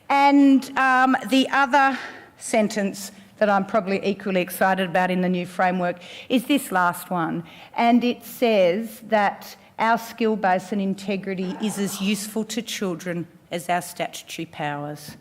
And the other sentence that I'm probably equally excited about in the new framework is this last one. And it says that our skill base and integrity is as useful to children as our statutory powers.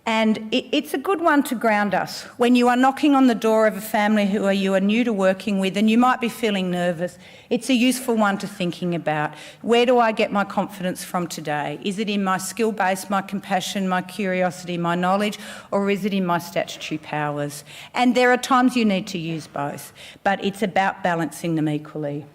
And it's a good one to ground us. When you are knocking on the door of a family who you are new to working with and you might be feeling nervous, it's a useful one to thinking about. Where do I get my confidence from today? Is it in my skill base, my compassion, my curiosity, my knowledge, or is it in my statutory powers? And there are times you need to use both, but it's about balancing them equally.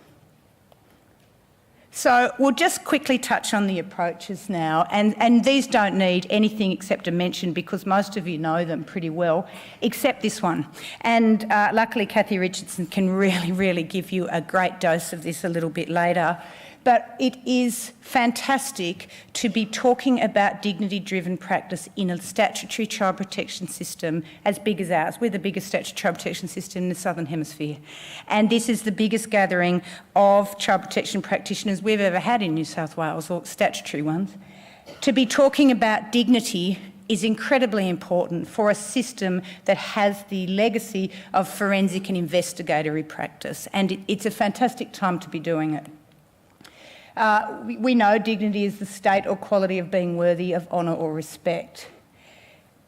So we'll just quickly touch on the approaches now, and these don't need anything except a mention because most of you know them pretty well, except this one. And luckily Kathy Richardson can really give you a great dose of this a little bit later. But it is fantastic to be talking about dignity-driven practice in a statutory child protection system as big as ours. We're the biggest statutory child protection system in the Southern Hemisphere. And this is the biggest gathering of child protection practitioners we've ever had in New South Wales, or statutory ones. To be talking about dignity is incredibly important for a system that has the legacy of forensic and investigatory practice. And it's a fantastic time to be doing it. We know dignity is the state or quality of being worthy of honour or respect.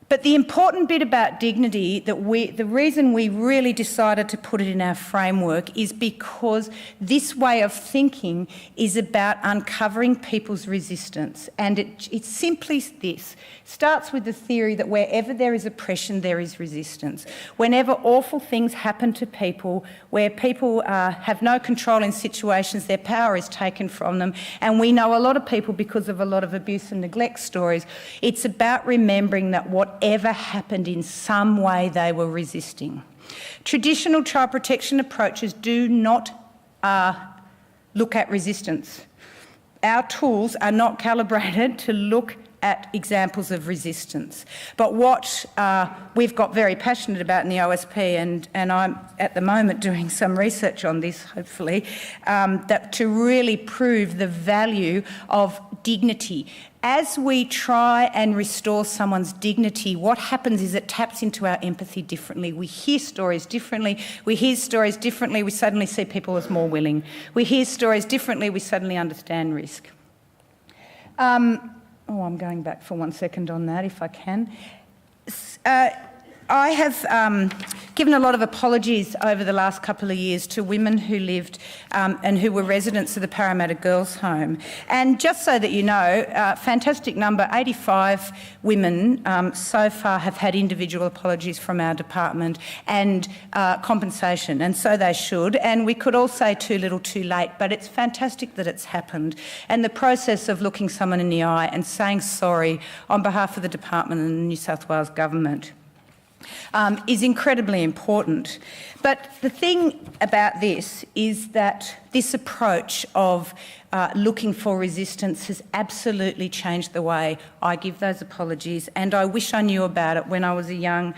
But the important bit about dignity, the reason we really decided to put it in our framework is because this way of thinking is about uncovering people's resistance. And it's simply this. Starts with the theory that wherever there is oppression, there is resistance. Whenever awful things happen to people, where people have no control in situations, their power is taken from them, and we know a lot of people because of a lot of abuse and neglect stories, it's about remembering that whatever happened, in some way they were resisting. Traditional child protection approaches do not look at resistance. Our tools are not calibrated to look at examples of resistance. But what we've got very passionate about in the OSP, and I'm at the moment doing some research on this, hopefully, that to really prove the value of dignity. As we try and restore someone's dignity, what happens is it taps into our empathy differently. We hear stories differently. We suddenly see people as more willing. We hear stories differently. We suddenly understand risk. I'm going back for 1 second on that, if I can. I have given a lot of apologies over the last couple of years to women who lived and who were residents of the Parramatta Girls' Home. And just so that you know, fantastic number, 85 women so far have had individual apologies from our department and compensation, and so they should. And we could all say too little too late, but it's fantastic that it's happened. And the process of looking someone in the eye and saying sorry on behalf of the department and the New South Wales government is incredibly important. But the thing about this is that this approach of looking for resistance has absolutely changed the way I give those apologies, and I wish I knew about it when I was a young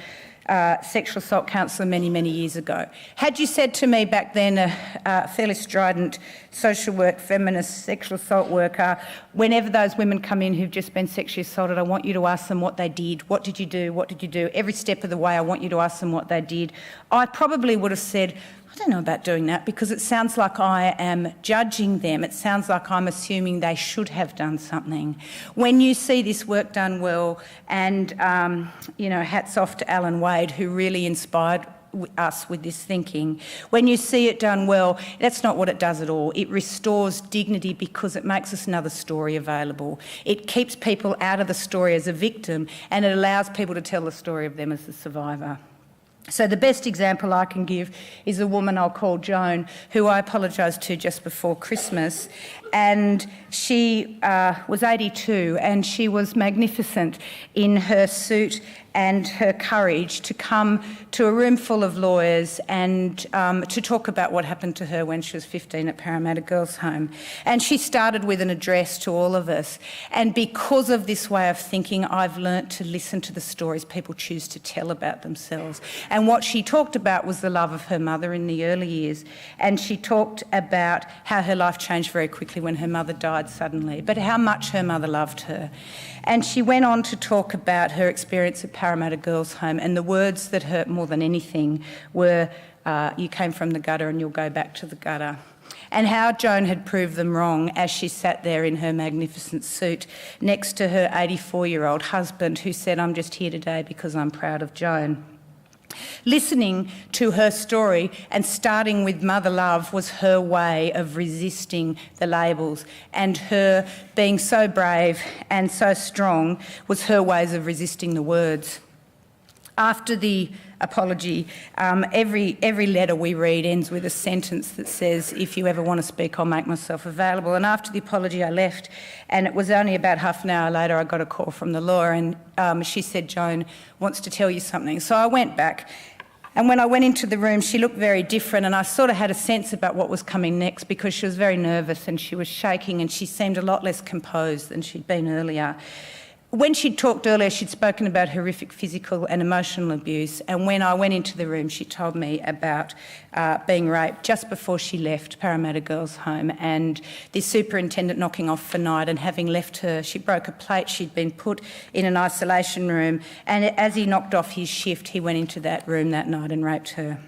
sexual assault counsellor many, many years ago. Had you said to me back then, a fairly strident social work, feminist sexual assault worker, whenever those women come in who've just been sexually assaulted, I want you to ask them what they did. What did you do? What did you do? Every step of the way, I want you to ask them what they did. I probably would have said, I don't know about doing that, because it sounds like I am judging them. It sounds like I'm assuming they should have done something. When you see this work done well, and, hats off to Alan Wade, who really inspired us with this thinking. When you see it done well, that's not what it does at all. It restores dignity because it makes us another story available. It keeps people out of the story as a victim, and it allows people to tell the story of them as the survivor. So the best example I can give is a woman I'll call Joan, who I apologised to just before Christmas, and she was 82, and she was magnificent in her suit and her courage to come to a room full of lawyers and to talk about what happened to her when she was 15 at Parramatta Girls' Home. And she started with an address to all of us. And because of this way of thinking, I've learnt to listen to the stories people choose to tell about themselves. And what she talked about was the love of her mother in the early years. And she talked about how her life changed very quickly when her mother died suddenly, but how much her mother loved her. And she went on to talk about her experience at Parramatta Girls' Home, and the words that hurt more than anything were, you came from the gutter and you'll go back to the gutter. And how Joan had proved them wrong as she sat there in her magnificent suit next to her 84-year-old husband, who said, I'm just here today because I'm proud of Joan. Listening to her story and starting with mother love was her way of resisting the labels, and her being so brave and so strong was her ways of resisting the words. After the apology, every letter we read ends with a sentence that says, if you ever want to speak, I'll make myself available. And after the apology, I left, and it was only about half an hour later I got a call from the lawyer, and she said, Joan wants to tell you something. So I went back, and when I went into the room, she looked very different, and I sort of had a sense about what was coming next because she was very nervous and she was shaking, and she seemed a lot less composed than she'd been earlier. When she'd talked earlier, she'd spoken about horrific physical and emotional abuse, and when I went into the room, she told me about being raped just before she left Parramatta Girls' Home, and the superintendent knocking off for night and having left her. She broke a plate, she'd been put in an isolation room, and as he knocked off his shift, he went into that room that night and raped her.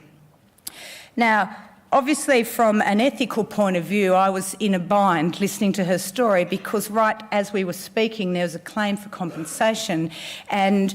Now, Obviously, from an ethical point of view, I was in a bind listening to her story because right as we were speaking, there was a claim for compensation, and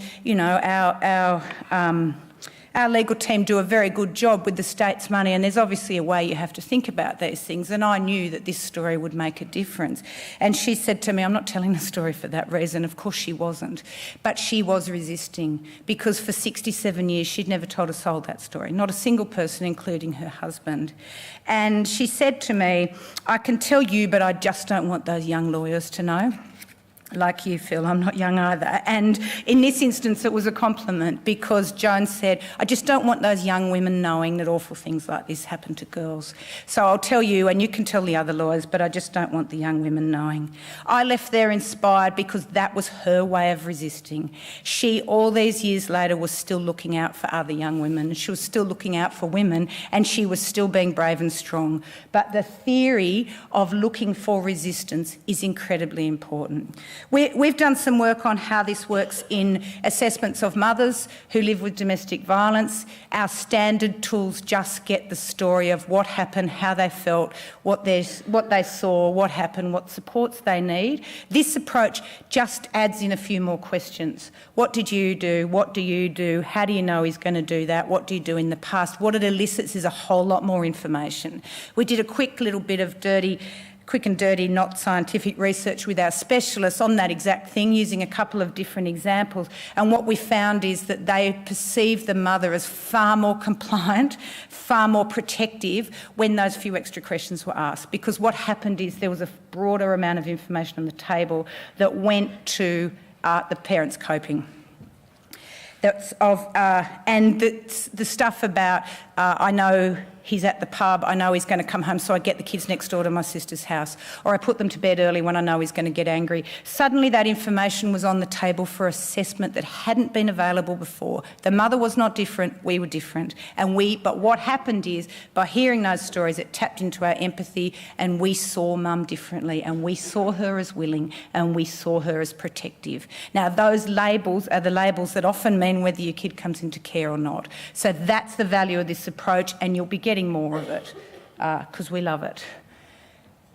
our legal team do a very good job with the state's money, and there's obviously a way you have to think about these things, and I knew that this story would make a difference. And she said to me, I'm not telling the story for that reason. Of course she wasn't, but she was resisting because for 67 years she'd never told a soul that story, not a single person, including her husband. And she said to me, I can tell you, but I just don't want those young lawyers to know. Like you, Phil, I'm not young either. And in this instance, it was a compliment because Joan said, I just don't want those young women knowing that awful things like this happen to girls. So I'll tell you, and you can tell the other lawyers, but I just don't want the young women knowing. I left there inspired because that was her way of resisting. She, all these years later, was still looking out for other young women. She was still looking out for women, and she was still being brave and strong. But the theory of looking for resistance is incredibly important. We've done some work on how this works in assessments of mothers who live with domestic violence. Our standard tools just get the story of what happened, how they felt, what they saw, what happened, what supports they need. This approach just adds in a few more questions. What did you do? What do you do? How do you know he's going to do that? What do you do in the past? What it elicits is a whole lot more information. We did a quick little bit of quick and dirty, not scientific research with our specialists on that exact thing, using a couple of different examples. And what we found is that they perceived the mother as far more compliant, far more protective when those few extra questions were asked. Because what happened is there was a broader amount of information on the table that went to the parents coping. And the stuff about, I know he's at the pub, I know he's going to come home, so I get the kids next door to my sister's house, or I put them to bed early when I know he's going to get angry. Suddenly that information was on the table for assessment that hadn't been available before. The mother was not different, we were different. But what happened is, by hearing those stories, it tapped into our empathy, and we saw mum differently, and we saw her as willing, and we saw her as protective. Now, those labels are the labels that often mean whether your kid comes into care or not. So that's the value of this approach, and you'll be getting more of it because we love it.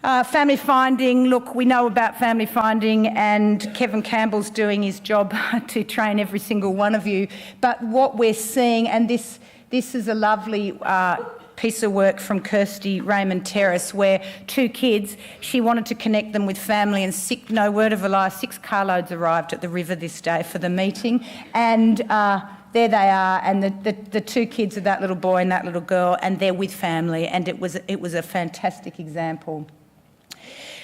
Family finding, look, we know about family finding, and Kevin Campbell's doing his job to train every single one of you. But what we're seeing, and this is a lovely piece of work from Kirsty Raymond Terrace, where two kids, she wanted to connect them with family, and no word of a lie, 6 carloads arrived at the river this day for the meeting, and there they are, and the 2 kids are that little boy and that little girl, and they're with family, and it was a fantastic example.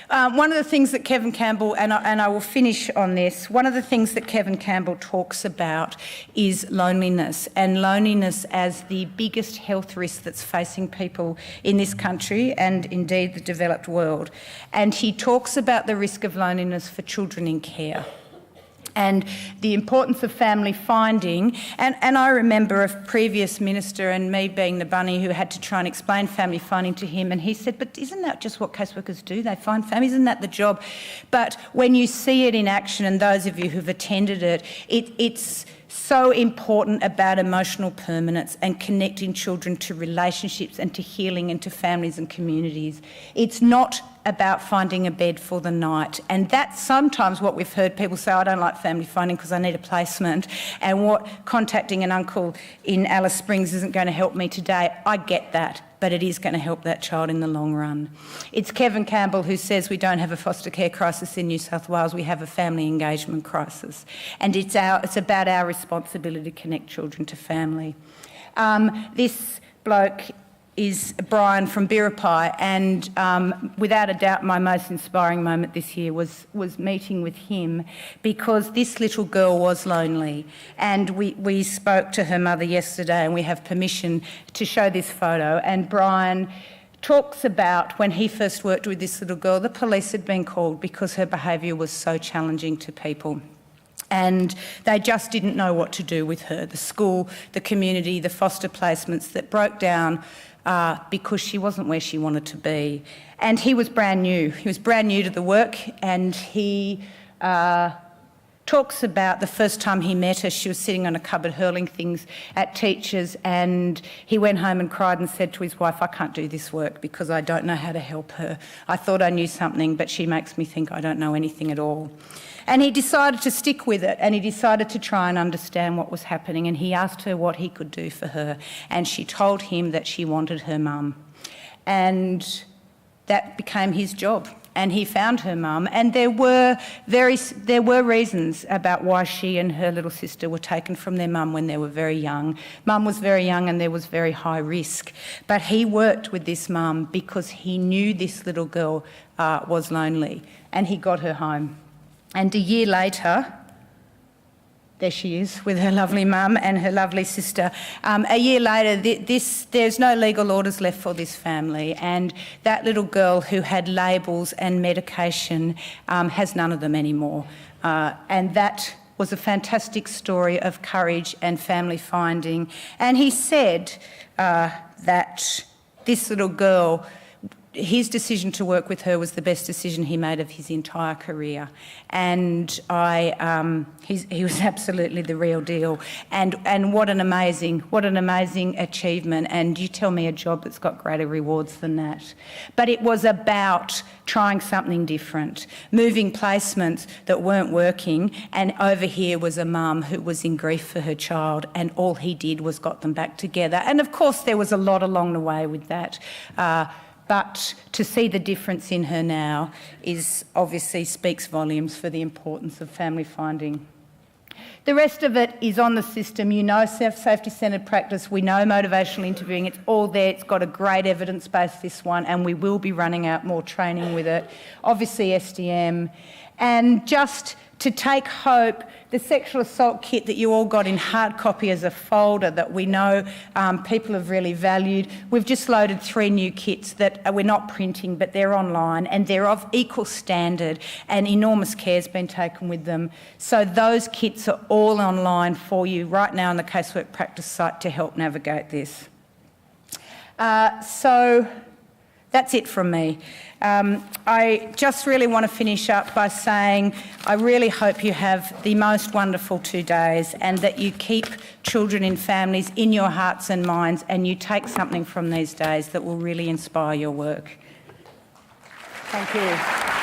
One of the things that Kevin Campbell, and I will finish on this, one of the things that Kevin Campbell talks about is loneliness, and loneliness as the biggest health risk that's facing people in this country and indeed the developed world. And he talks about the risk of loneliness for children in care, and the importance of family finding. And I remember a previous minister and me being the bunny who had to try and explain family finding to him, and he said, but isn't that just what caseworkers do? They find families, isn't that the job? But when you see it in action, and those of you who've attended it, it's so important about emotional permanence and connecting children to relationships and to healing and to families and communities. It's not about finding a bed for the night. And that's sometimes what we've heard people say, I don't like family finding because I need a placement, and what contacting an uncle in Alice Springs isn't going to help me today. I get that, but it is going to help that child in the long run. It's Kevin Campbell who says we don't have a foster care crisis in New South Wales, we have a family engagement crisis. And it's about our responsibility to connect children to family. This bloke is Brian from Biripi, and without a doubt my most inspiring moment this year was meeting with him, because this little girl was lonely, and we spoke to her mother yesterday, and we have permission to show this photo. And Brian talks about when he first worked with this little girl, the police had been called because her behaviour was so challenging to people. And they just didn't know what to do with her. The school, the community, the foster placements that broke down because she wasn't where she wanted to be. And he was brand new. He was brand new to the work, and he talks about the first time he met her, she was sitting on a cupboard hurling things at teachers, and he went home and cried and said to his wife, "I can't do this work because I don't know how to help her. I thought I knew something, but she makes me think I don't know anything at all." And he decided to stick with it, and he decided to try and understand what was happening, and he asked her what he could do for her, and she told him that she wanted her mum. And that became his job. And he found her mum, and there were reasons about why she and her little sister were taken from their mum when they were very young. Mum was very young and there was very high risk. But he worked with this mum because he knew this little girl was lonely, and he got her home. And a year later, there she is with her lovely mum and her lovely sister. A year later, there's no legal orders left for this family, and that little girl who had labels and medication has none of them anymore. And that was a fantastic story of courage and family finding. And he said that this little girl, his decision to work with her was the best decision he made of his entire career, and he was absolutely the real deal. And what an amazing achievement! And you tell me a job that's got greater rewards than that. But it was about trying something different, moving placements that weren't working, and over here was a mum who was in grief for her child, and all he did was got them back together. And of course, there was a lot along the way with that. But to see the difference in her now is obviously speaks volumes for the importance of family finding. The rest of it is on the system. You know safety-centred practice, we know motivational interviewing, it's all there, it's got a great evidence base, this one, and we will be running out more training with it. Obviously SDM. And just to take hope, the sexual assault kit that you all got in hard copy as a folder that we know people have really valued. We've just loaded 3 new kits that we're not printing, but they're online, and they're of equal standard, and enormous care's been taken with them. So those kits are all online for you right now on the Casework Practice site to help navigate this. So that's it from me. I just really want to finish up by saying I really hope you have the most wonderful 2 days, and that you keep children in families in your hearts and minds, and you take something from these days that will really inspire your work. Thank you.